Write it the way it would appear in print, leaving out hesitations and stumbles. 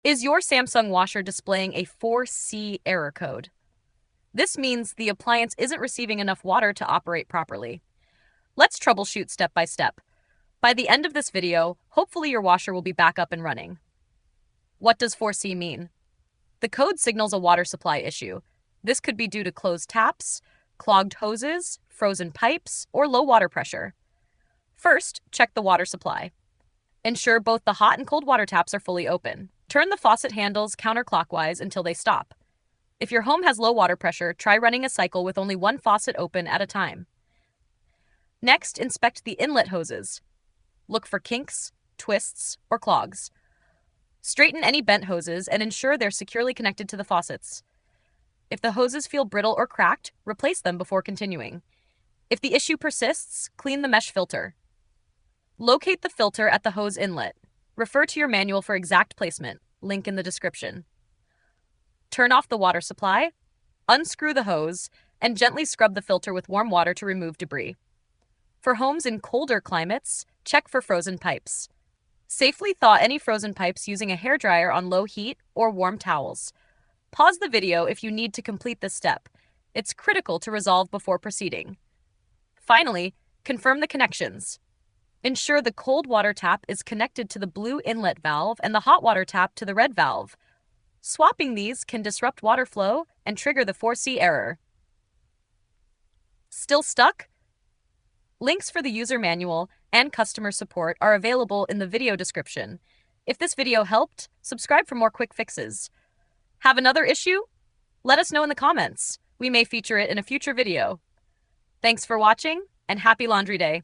Is your Samsung washer displaying a 4C error code? This means the appliance isn't receiving enough water to operate properly. Let's troubleshoot step by step. By the end of this video, hopefully your washer will be back up and running. What does 4C mean? The code signals a water supply issue. This could be due to closed taps, clogged hoses, frozen pipes, or low water pressure. First, check the water supply. Ensure both the hot and cold water taps are fully open. Turn the faucet handles counterclockwise until they stop. If your home has low water pressure, try running a cycle with only one faucet open at a time. Next, inspect the inlet hoses. Look for kinks, twists, or clogs. Straighten any bent hoses and ensure they're securely connected to the faucets. If the hoses feel brittle or cracked, replace them before continuing. If the issue persists, clean the mesh filter. Locate the filter at the hose inlet. Refer to your manual for exact placement, link in the description. Turn off the water supply, unscrew the hose, and gently scrub the filter with warm water to remove debris. For homes in colder climates, check for frozen pipes. Safely thaw any frozen pipes using a hairdryer on low heat or warm towels. Pause the video if you need to complete this step. It's critical to resolve before proceeding. Finally, confirm the connections. Ensure the cold water tap is connected to the blue inlet valve and the hot water tap to the red valve. Swapping these can disrupt water flow and trigger the 4C error. Still stuck? Links for the user manual and customer support are available in the video description. If this video helped, subscribe for more quick fixes. Have another issue? Let us know in the comments. We may feature it in a future video. Thanks for watching, and happy laundry day.